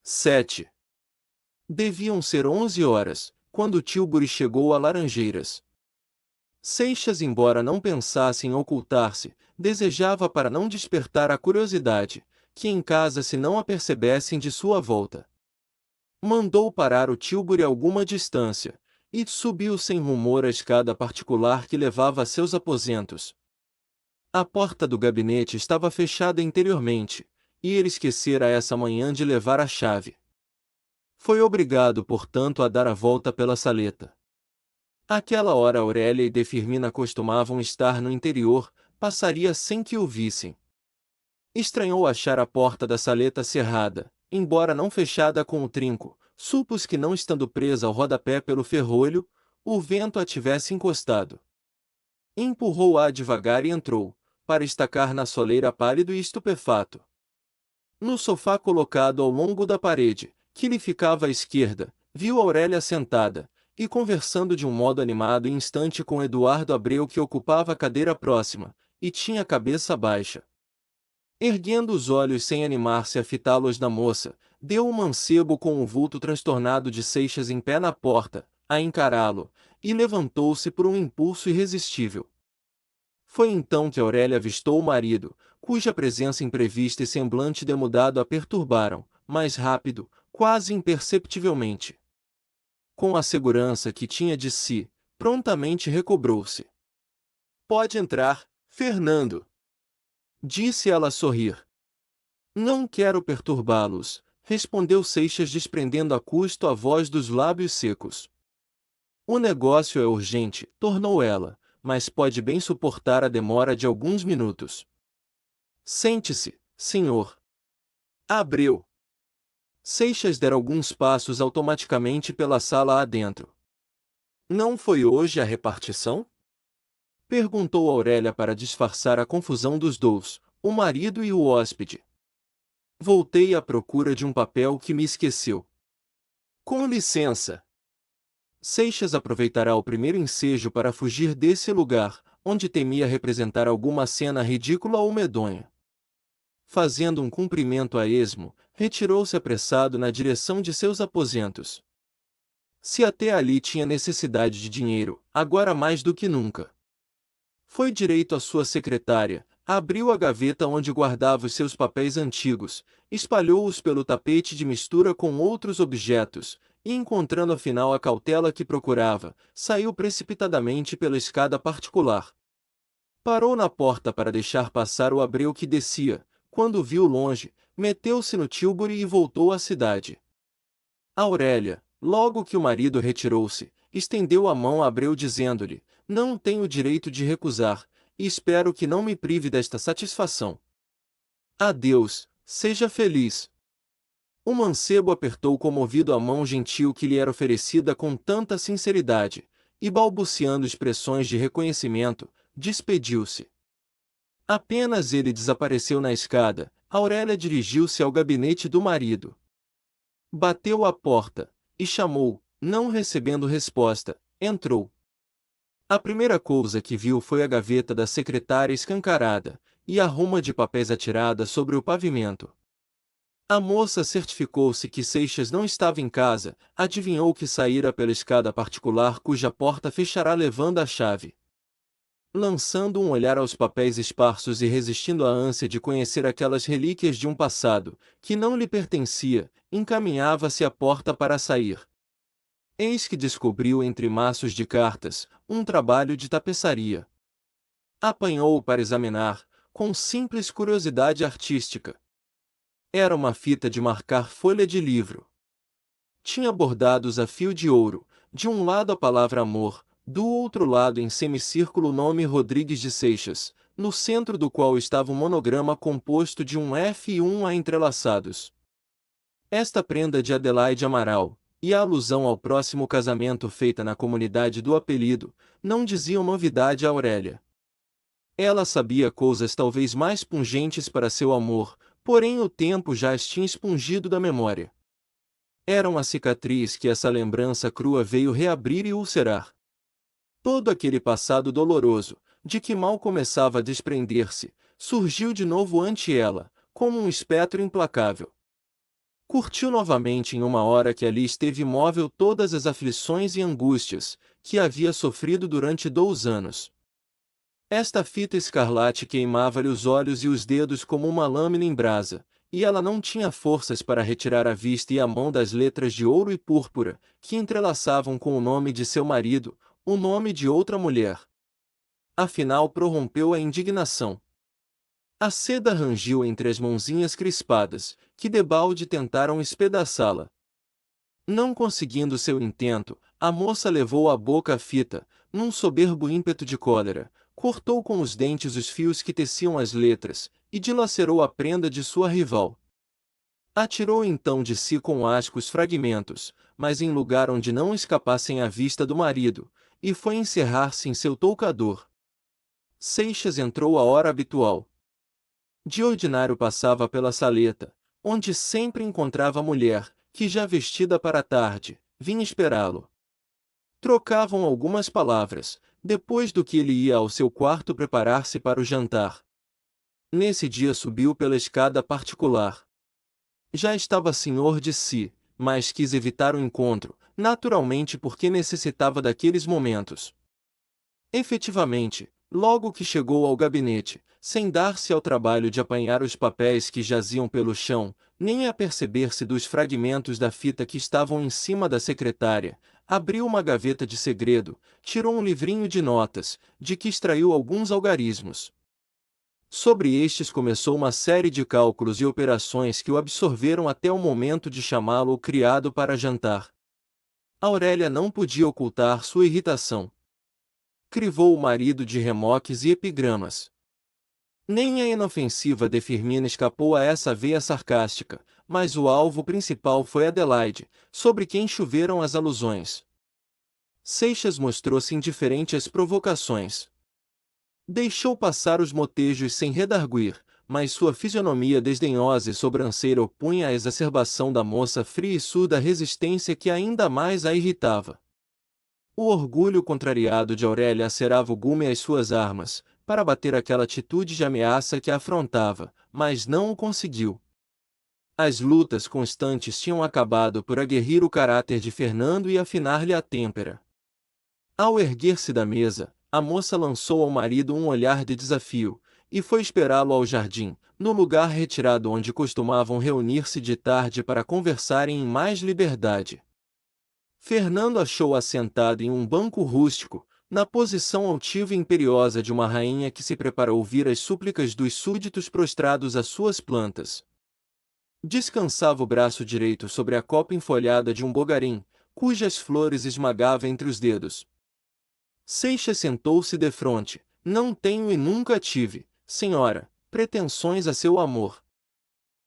7. Deviam ser 11 horas, quando Tilbury chegou a Laranjeiras. Seixas, embora não pensasse em ocultar-se, desejava para não despertar a curiosidade, que em casa se não apercebessem de sua volta. Mandou parar o Tilbury a alguma distância, e subiu sem rumor a escada particular que levava a seus aposentos. A porta do gabinete estava fechada interiormente, e ele esquecera essa manhã de levar a chave. Foi obrigado, portanto, a dar a volta pela saleta. Àquela hora Aurélia e de Firmina costumavam estar no interior, passaria sem que o vissem. Estranhou achar a porta da saleta cerrada, embora não fechada com o trinco, supôs que não estando presa ao rodapé pelo ferrolho, o vento a tivesse encostado. Empurrou-a devagar e entrou, para estacar na soleira pálido e estupefato. No sofá colocado ao longo da parede, que lhe ficava à esquerda, viu Aurélia sentada, e conversando de um modo animado e instante com Eduardo Abreu, que ocupava a cadeira próxima, e tinha a cabeça baixa. Erguendo os olhos sem animar-se a fitá-los da moça, deu o mancebo com o vulto transtornado de Seixas em pé na porta, a encará-lo, e levantou-se por um impulso irresistível. Foi então que Aurélia avistou o marido, cuja presença imprevista e semblante demudado a perturbaram, mais rápido, quase imperceptivelmente. Com a segurança que tinha de si, prontamente recobrou-se. "Pode entrar, Fernando", disse ela a sorrir. "Não quero perturbá-los", respondeu Seixas, desprendendo a custo a voz dos lábios secos. "O negócio é urgente", tornou ela, "mas pode bem suportar a demora de alguns minutos." "Sente-se, senhor Abreu." Seixas dera alguns passos automaticamente pela sala adentro. "Não foi hoje a repartição?" perguntou Aurélia para disfarçar a confusão dos dois, o marido e o hóspede. "Voltei à procura de um papel que me esqueceu." "Com licença." Seixas aproveitará o primeiro ensejo para fugir desse lugar, onde temia representar alguma cena ridícula ou medonha. Fazendo um cumprimento a esmo, retirou-se apressado na direção de seus aposentos. Se até ali tinha necessidade de dinheiro, agora mais do que nunca. Foi direito à sua secretária, abriu a gaveta onde guardava os seus papéis antigos, espalhou-os pelo tapete de mistura com outros objetos, e encontrando afinal a cautela que procurava, saiu precipitadamente pela escada particular. Parou na porta para deixar passar o Abreu que descia. Quando viu longe, meteu-se no Tilbury e voltou à cidade. Aurélia, logo que o marido retirou-se, estendeu a mão a Abreu dizendo-lhe: "Não tenho o direito de recusar, e espero que não me prive desta satisfação." "Adeus, seja feliz." O mancebo apertou comovido a mão gentil que lhe era oferecida com tanta sinceridade, e balbuciando expressões de reconhecimento, despediu-se. Apenas ele desapareceu na escada, Aurélia dirigiu-se ao gabinete do marido. Bateu à porta, e chamou, não recebendo resposta, entrou. A primeira coisa que viu foi a gaveta da secretária escancarada, e a ruma de papéis atirada sobre o pavimento. A moça certificou-se que Seixas não estava em casa, adivinhou que saíra pela escada particular cuja porta fechará levando a chave. Lançando um olhar aos papéis esparsos e resistindo à ânsia de conhecer aquelas relíquias de um passado, que não lhe pertencia, encaminhava-se à porta para sair. Eis que descobriu entre maços de cartas, um trabalho de tapeçaria. Apanhou-o para examinar, com simples curiosidade artística. Era uma fita de marcar folha de livro. Tinha bordados a fio de ouro, de um lado a palavra amor, do outro lado em semicírculo o nome Rodrigues de Seixas, no centro do qual estava um monograma composto de um F e um A entrelaçados. Esta prenda de Adelaide Amaral, e a alusão ao próximo casamento feita na comunidade do apelido, não diziam novidade a Aurélia. Ela sabia coisas talvez mais pungentes para seu amor, porém o tempo já as tinha expungido da memória. Era uma cicatriz que essa lembrança crua veio reabrir e ulcerar. Todo aquele passado doloroso, de que mal começava a desprender-se, surgiu de novo ante ela, como um espectro implacável. Curtiu novamente em uma hora que ali esteve imóvel todas as aflições e angústias que havia sofrido durante 2 anos. Esta fita escarlate queimava-lhe os olhos e os dedos como uma lâmina em brasa, e ela não tinha forças para retirar a vista e a mão das letras de ouro e púrpura, que entrelaçavam com o nome de seu marido, o nome de outra mulher. Afinal prorrompeu a indignação. A seda rangiu entre as mãozinhas crispadas, que debalde tentaram espedaçá-la. Não conseguindo seu intento, a moça levou à boca a fita, num soberbo ímpeto de cólera, cortou com os dentes os fios que teciam as letras, e dilacerou a prenda de sua rival. Atirou então de si com asco os fragmentos, mas em lugar onde não escapassem à vista do marido, e foi encerrar-se em seu toucador. Seixas entrou à hora habitual. De ordinário passava pela saleta, onde sempre encontrava a mulher, que já vestida para a tarde, vinha esperá-lo. Trocavam algumas palavras, depois do que ele ia ao seu quarto preparar-se para o jantar. Nesse dia subiu pela escada particular. Já estava senhor de si, mas quis evitar o encontro, naturalmente porque necessitava daqueles momentos. Efetivamente, logo que chegou ao gabinete, sem dar-se ao trabalho de apanhar os papéis que jaziam pelo chão, nem aperceber-se dos fragmentos da fita que estavam em cima da secretária, abriu uma gaveta de segredo, tirou um livrinho de notas, de que extraiu alguns algarismos. Sobre estes começou uma série de cálculos e operações que o absorveram até o momento de chamá-lo o criado para jantar. Aurélia não podia ocultar sua irritação. Crivou o marido de remoques e epigramas. Nem a inofensiva de Firmina escapou a essa veia sarcástica, mas o alvo principal foi Adelaide, sobre quem choveram as alusões. Seixas mostrou-se indiferente às provocações. Deixou passar os motejos sem redarguir, mas sua fisionomia desdenhosa e sobranceira opunha à exacerbação da moça fria e surda resistência que ainda mais a irritava. O orgulho contrariado de Aurélia acerava o gume às suas armas, para bater aquela atitude de ameaça que a afrontava, mas não o conseguiu. As lutas constantes tinham acabado por aguerrir o caráter de Fernando e afinar-lhe a têmpera. Ao erguer-se da mesa, a moça lançou ao marido um olhar de desafio, e foi esperá-lo ao jardim, no lugar retirado onde costumavam reunir-se de tarde para conversarem em mais liberdade. Fernando achou-a sentada em um banco rústico, na posição altiva e imperiosa de uma rainha que se prepara a ouvir as súplicas dos súditos prostrados às suas plantas. Descansava o braço direito sobre a copa enfolhada de um bogarim, cujas flores esmagava entre os dedos. Seixas sentou-se defronte. Não tenho e nunca tive, senhora, pretensões a seu amor.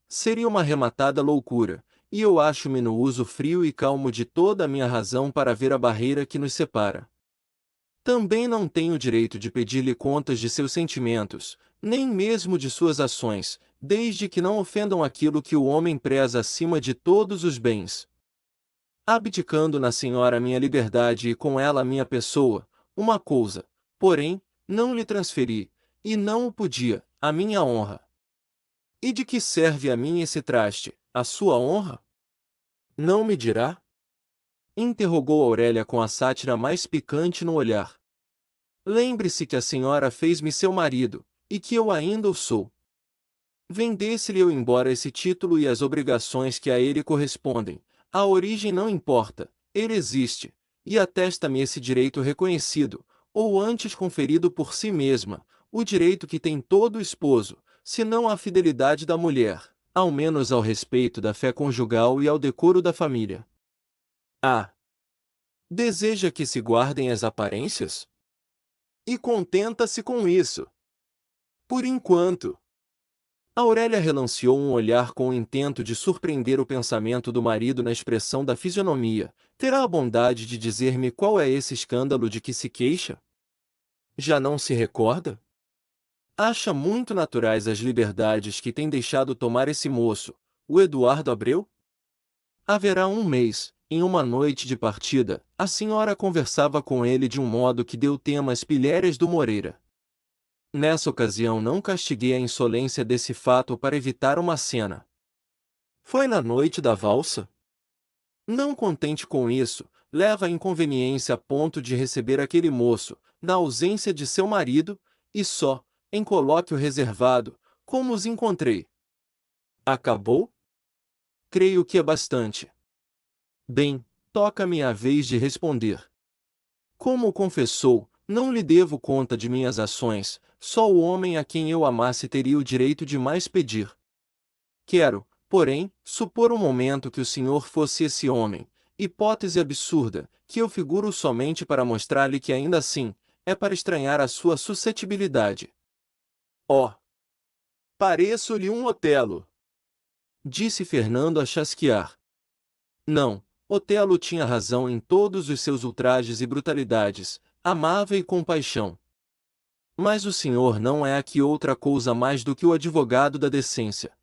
Seria uma arrematada loucura, e eu acho-me no uso frio e calmo de toda a minha razão para ver a barreira que nos separa. Também não tenho direito de pedir-lhe contas de seus sentimentos, nem mesmo de suas ações, desde que não ofendam aquilo que o homem preza acima de todos os bens. Abdicando na senhora minha liberdade e com ela a minha pessoa, uma coisa, porém, não lhe transferi, e não o podia, a minha honra. E de que serve a mim esse traste, a sua honra? Não me dirá? Interrogou Aurélia com a sátira mais picante no olhar. Lembre-se que a senhora fez-me seu marido, e que eu ainda o sou. Vendesse-lhe eu embora esse título e as obrigações que a ele correspondem, a origem não importa, ele existe, e atesta-me esse direito reconhecido, ou antes conferido por si mesma, o direito que tem todo esposo, se não à fidelidade da mulher, ao menos ao respeito da fé conjugal e ao decoro da família. Ah! Deseja que se guardem as aparências? E contenta-se com isso. Por enquanto. Aurélia relanceou um olhar com o intento de surpreender o pensamento do marido na expressão da fisionomia. Terá a bondade de dizer-me qual é esse escândalo de que se queixa? Já não se recorda? Acha muito naturais as liberdades que tem deixado tomar esse moço, o Eduardo Abreu? Haverá um mês, em uma noite de partida, a senhora conversava com ele de um modo que deu tema às pilhérias do Moreira. Nessa ocasião não castiguei a insolência desse fato para evitar uma cena. Foi na noite da valsa? Não contente com isso, leva a inconveniência a ponto de receber aquele moço, na ausência de seu marido, e só, em colóquio reservado, como os encontrei. Acabou? Creio que é bastante. Bem, toca-me a vez de responder. Como confessou, não lhe devo conta de minhas ações, só o homem a quem eu amasse teria o direito de mais pedir. Quero, porém, supor um momento que o senhor fosse esse homem, hipótese absurda, que eu figuro somente para mostrar-lhe que ainda assim, é para estranhar a sua suscetibilidade. Oh! Pareço-lhe um Otelo! Disse Fernando a chasquear. Não, Otelo tinha razão em todos os seus ultrajes e brutalidades, amava e com paixão. Mas o senhor não é aqui outra coisa mais do que o advogado da decência.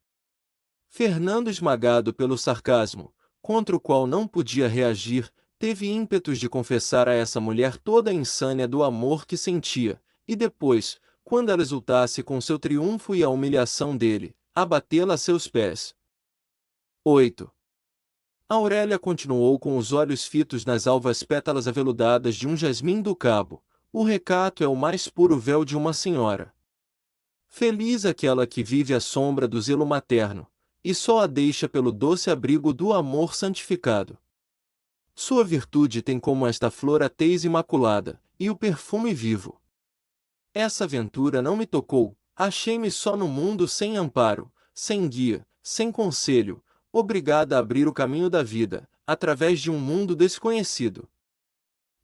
Fernando, esmagado pelo sarcasmo, contra o qual não podia reagir, teve ímpetos de confessar a essa mulher toda a insânia do amor que sentia, e depois, quando ela exultasse com seu triunfo e a humilhação dele, abatê-la a seus pés. 8. Aurélia continuou com os olhos fitos nas alvas pétalas aveludadas de um jasmim do cabo. O recato é o mais puro véu de uma senhora. Feliz aquela que vive à sombra do zelo materno, e só a deixa pelo doce abrigo do amor santificado. Sua virtude tem como esta flor a tez imaculada, e o perfume vivo. Essa aventura não me tocou, achei-me só no mundo sem amparo, sem guia, sem conselho, obrigada a abrir o caminho da vida, através de um mundo desconhecido.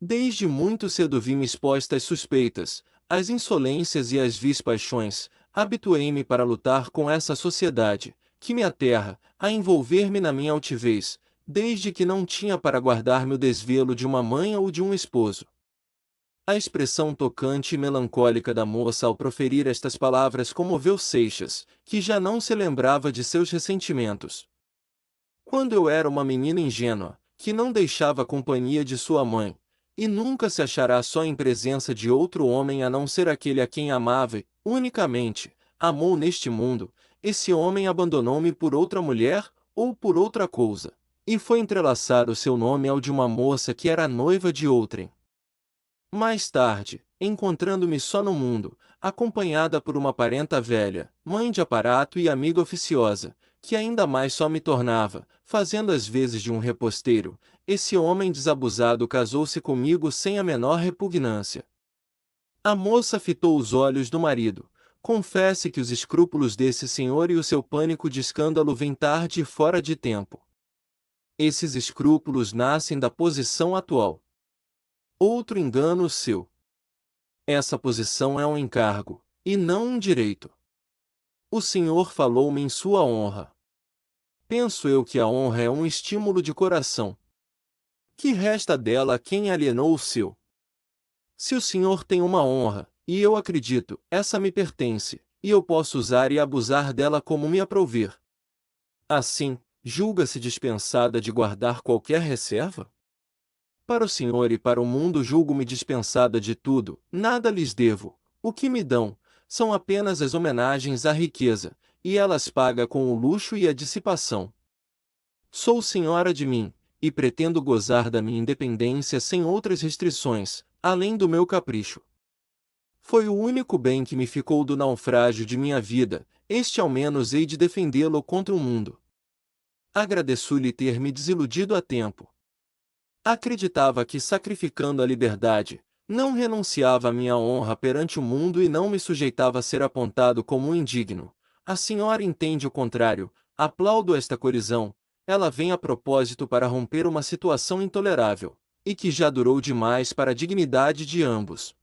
Desde muito cedo vi-me exposta às suspeitas, às insolências e às vis paixões, habituei-me para lutar com essa sociedade, que me aterra, a envolver-me na minha altivez, desde que não tinha para guardar-me o desvelo de uma mãe ou de um esposo. A expressão tocante e melancólica da moça ao proferir estas palavras comoveu Seixas, que já não se lembrava de seus ressentimentos. Quando eu era uma menina ingênua, que não deixava a companhia de sua mãe, e nunca se achará só em presença de outro homem a não ser aquele a quem amava e, unicamente, amou neste mundo, esse homem abandonou-me por outra mulher, ou por outra coisa, e foi entrelaçar o seu nome ao de uma moça que era noiva de outrem. Mais tarde, encontrando-me só no mundo, acompanhada por uma parenta velha, mãe de aparato e amiga oficiosa, que ainda mais só me tornava, fazendo as vezes de um reposteiro, esse homem desabusado casou-se comigo sem a menor repugnância. A moça fitou os olhos do marido. Confesse que os escrúpulos desse senhor e o seu pânico de escândalo vêm tarde e fora de tempo. Esses escrúpulos nascem da posição atual. Outro engano seu. Essa posição é um encargo, e não um direito. O senhor falou-me em sua honra. Penso eu que a honra é um estímulo de coração. Que resta dela a quem alienou o seu? Se o senhor tem uma honra, e eu acredito, essa me pertence, e eu posso usar e abusar dela como me aprouver. Assim, julga-se dispensada de guardar qualquer reserva? Para o senhor e para o mundo julgo-me dispensada de tudo, nada lhes devo, o que me dão, são apenas as homenagens à riqueza, e elas paga com o luxo e a dissipação. Sou senhora de mim, e pretendo gozar da minha independência sem outras restrições, além do meu capricho. Foi o único bem que me ficou do naufrágio de minha vida, este ao menos hei de defendê-lo contra o mundo. Agradeço-lhe ter me desiludido a tempo. Acreditava que, sacrificando a liberdade, não renunciava à minha honra perante o mundo e não me sujeitava a ser apontado como um indigno. A senhora entende o contrário, aplaudo esta colisão, ela vem a propósito para romper uma situação intolerável, e que já durou demais para a dignidade de ambos.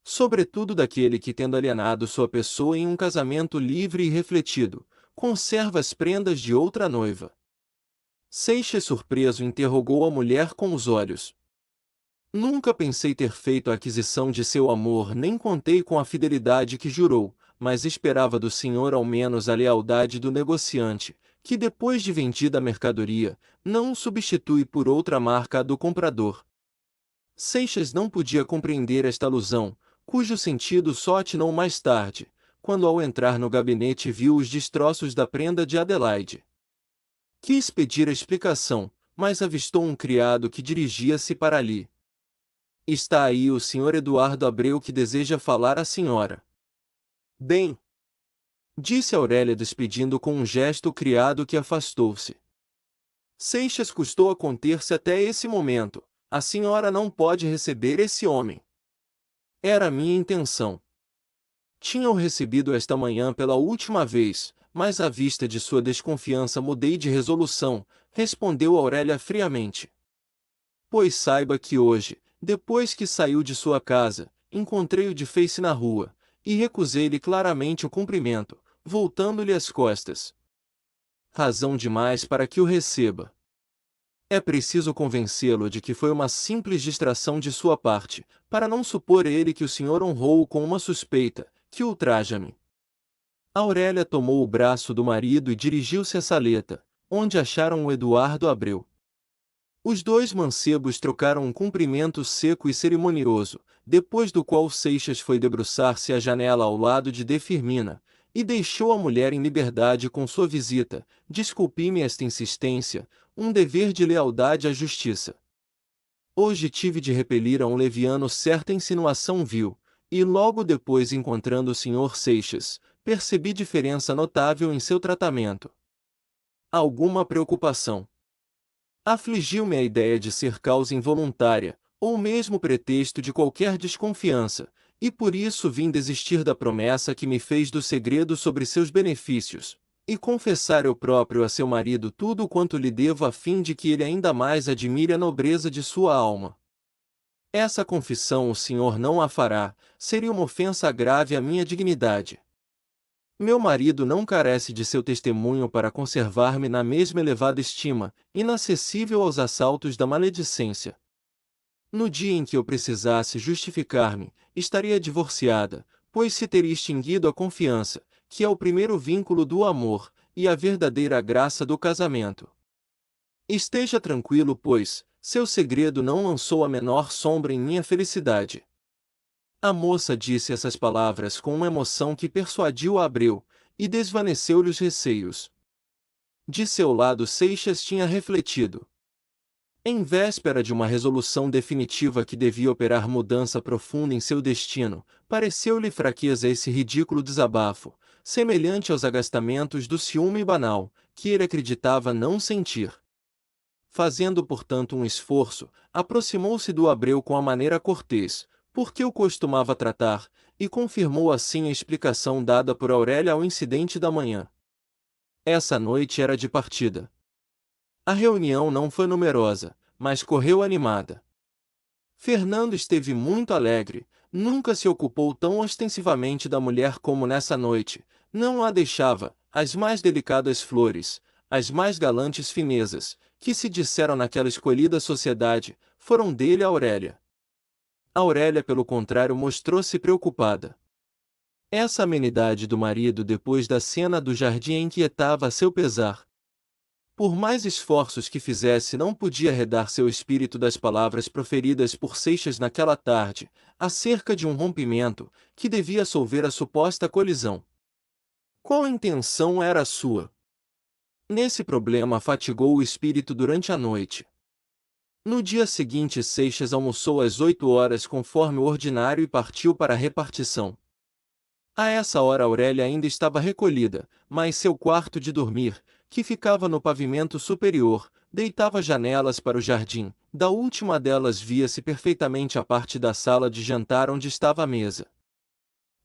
Sobretudo daquele que, tendo alienado sua pessoa em um casamento livre e refletido, conserva as prendas de outra noiva. Seixas, surpreso, interrogou a mulher com os olhos. Nunca pensei ter feito a aquisição de seu amor, nem contei com a fidelidade que jurou, mas esperava do senhor ao menos a lealdade do negociante, que depois de vendida a mercadoria, não substitui por outra marca a do comprador. Seixas não podia compreender esta alusão, cujo sentido só atinou mais tarde, quando ao entrar no gabinete viu os destroços da prenda de Adelaide. Quis pedir a explicação, mas avistou um criado que dirigia-se para ali. Está aí o Sr. Eduardo Abreu que deseja falar à senhora. Bem, disse Aurélia despedindo com um gesto o criado que afastou-se. Seixas custou a conter-se até esse momento. A senhora não pode receber esse homem. Era a minha intenção. Tinha-o recebido esta manhã pela última vez, mas à vista de sua desconfiança mudei de resolução, respondeu Aurélia friamente. Pois saiba que hoje, depois que saiu de sua casa, encontrei-o de face na rua, e recusei-lhe claramente o cumprimento, voltando-lhe as costas. Razão demais para que o receba. É preciso convencê-lo de que foi uma simples distração de sua parte, para não supor ele que o senhor honrou-o com uma suspeita, que ultraja-me. Aurélia tomou o braço do marido e dirigiu-se à saleta, onde acharam o Eduardo Abreu. Os dois mancebos trocaram um cumprimento seco e cerimonioso, depois do qual Seixas foi debruçar-se à janela ao lado de De Firmina, e deixou a mulher em liberdade com sua visita. Desculpe-me esta insistência, um dever de lealdade à justiça. Hoje tive de repelir a um leviano certa insinuação vil, e logo depois encontrando o Sr. Seixas, percebi diferença notável em seu tratamento. Alguma preocupação. Afligiu-me a ideia de ser causa involuntária, ou mesmo pretexto de qualquer desconfiança, e por isso vim desistir da promessa que me fez do segredo sobre seus benefícios, e confessar eu próprio a seu marido tudo quanto lhe devo a fim de que ele ainda mais admire a nobreza de sua alma. Essa confissão o senhor não a fará, seria uma ofensa grave à minha dignidade. Meu marido não carece de seu testemunho para conservar-me na mesma elevada estima, inacessível aos assaltos da maledicência. No dia em que eu precisasse justificar-me, estaria divorciada, pois se teria extinguido a confiança, que é o primeiro vínculo do amor, e a verdadeira graça do casamento. Esteja tranquilo, pois, seu segredo não lançou a menor sombra em minha felicidade. A moça disse essas palavras com uma emoção que persuadiu a Abreu, e desvaneceu-lhe os receios. De seu lado Seixas tinha refletido. Em véspera de uma resolução definitiva que devia operar mudança profunda em seu destino, pareceu-lhe fraqueza esse ridículo desabafo, semelhante aos agastamentos do ciúme banal, que ele acreditava não sentir. Fazendo portanto um esforço, aproximou-se do Abreu com a maneira cortês, porque o costumava tratar, e confirmou assim a explicação dada por Aurélia ao incidente da manhã. Essa noite era de partida. A reunião não foi numerosa, mas correu animada. Fernando esteve muito alegre, nunca se ocupou tão ostensivamente da mulher como nessa noite, não a deixava, as mais delicadas flores, as mais galantes finezas, que se disseram naquela escolhida sociedade, foram dele a Aurélia. Aurélia, pelo contrário, mostrou-se preocupada. Essa amenidade do marido depois da cena do jardim inquietava a seu pesar. Por mais esforços que fizesse, não podia arredar seu espírito das palavras proferidas por Seixas naquela tarde, acerca de um rompimento, que devia solver a suposta colisão. Qual intenção era a sua? Nesse problema fatigou o espírito durante a noite. No dia seguinte Seixas almoçou às 8 horas conforme o ordinário e partiu para a repartição. A essa hora Aurélia ainda estava recolhida, mas seu quarto de dormir, que ficava no pavimento superior, deitava janelas para o jardim. Da última delas via-se perfeitamente a parte da sala de jantar onde estava a mesa.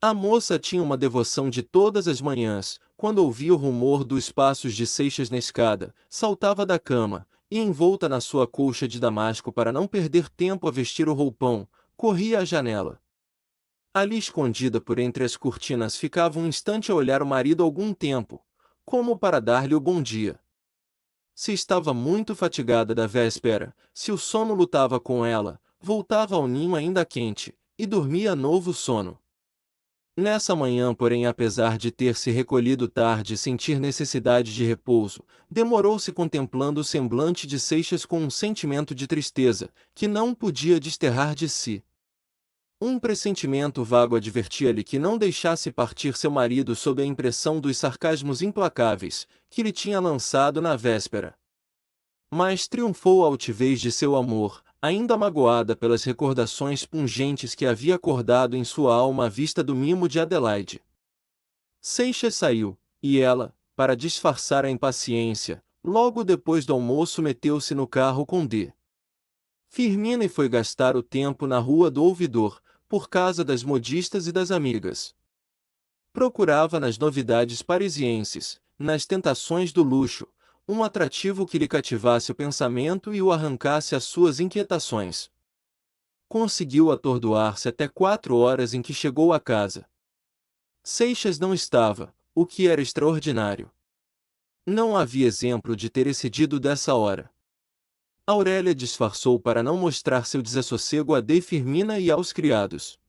A moça tinha uma devoção de todas as manhãs, quando ouvia o rumor dos passos de Seixas na escada, saltava da cama, e envolta na sua colcha de damasco para não perder tempo a vestir o roupão, corria à janela. Ali escondida por entre as cortinas ficava um instante a olhar o marido algum tempo, como para dar-lhe o bom dia. Se estava muito fatigada da véspera, se o sono lutava com ela, voltava ao ninho ainda quente, e dormia novo sono. Nessa manhã, porém, apesar de ter se recolhido tarde e sentir necessidade de repouso, demorou-se contemplando o semblante de Seixas com um sentimento de tristeza, que não podia desterrar de si. Um pressentimento vago advertia-lhe que não deixasse partir seu marido sob a impressão dos sarcasmos implacáveis que lhe tinha lançado na véspera. Mas triunfou a altivez de seu amor, ainda magoada pelas recordações pungentes que havia acordado em sua alma à vista do mimo de Adelaide. Seixas saiu, e ela, para disfarçar a impaciência, logo depois do almoço meteu-se no carro com D. Firmina e foi gastar o tempo na Rua do Ouvidor, por casa das modistas e das amigas. Procurava nas novidades parisienses, nas tentações do luxo, um atrativo que lhe cativasse o pensamento e o arrancasse às suas inquietações. Conseguiu atordoar-se até 4 horas em que chegou à casa. Seixas não estava, o que era extraordinário. Não havia exemplo de ter excedido dessa hora. Aurélia disfarçou para não mostrar seu desassossego a D. Firmina e aos criados.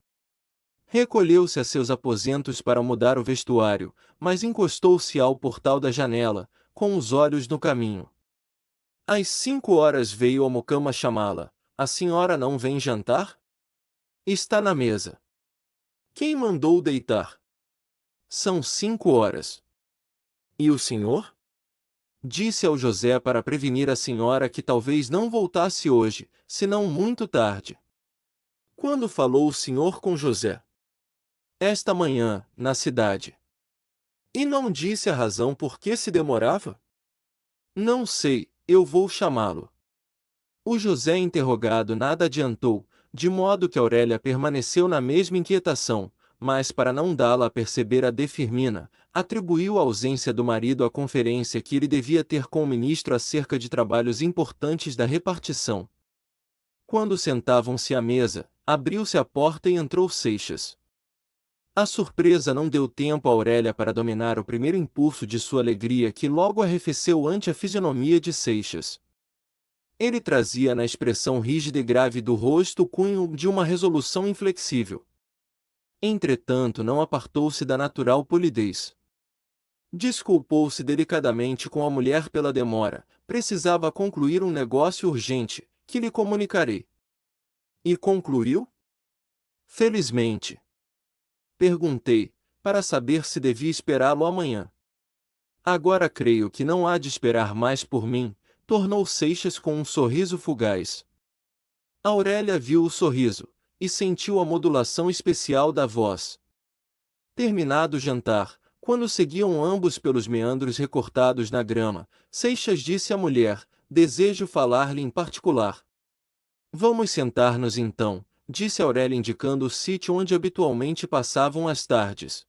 Recolheu-se a seus aposentos para mudar o vestuário, mas encostou-se ao portal da janela, com os olhos no caminho. Às 5 horas veio a mocama chamá-la. A senhora não vem jantar? Está na mesa. Quem mandou deitar? São 5 horas. E o senhor? Disse ao José para prevenir a senhora que talvez não voltasse hoje, senão muito tarde. Quando falou o senhor com José? Esta manhã, na cidade. E não disse a razão por que se demorava? Não sei, eu vou chamá-lo. O José interrogado nada adiantou, de modo que Aurélia permaneceu na mesma inquietação, mas para não dá-la a perceber a D. Firmina, atribuiu a ausência do marido à conferência que ele devia ter com o ministro acerca de trabalhos importantes da repartição. Quando sentavam-se à mesa, abriu-se a porta e entrou Seixas. A surpresa não deu tempo a Aurélia para dominar o primeiro impulso de sua alegria que logo arrefeceu ante a fisionomia de Seixas. Ele trazia na expressão rígida e grave do rosto o cunho de uma resolução inflexível. Entretanto não apartou-se da natural polidez. Desculpou-se delicadamente com a mulher pela demora, precisava concluir um negócio urgente, que lhe comunicarei. E concluiu? Felizmente. Perguntei, para saber se devia esperá-lo amanhã. Agora creio que não há de esperar mais por mim, tornou Seixas com um sorriso fugaz. Aurélia viu o sorriso, e sentiu a modulação especial da voz. Terminado o jantar, quando seguiam ambos pelos meandros recortados na grama, Seixas disse à mulher: desejo falar-lhe em particular. Vamos sentar-nos então, disse Aurélia indicando o sítio onde habitualmente passavam as tardes.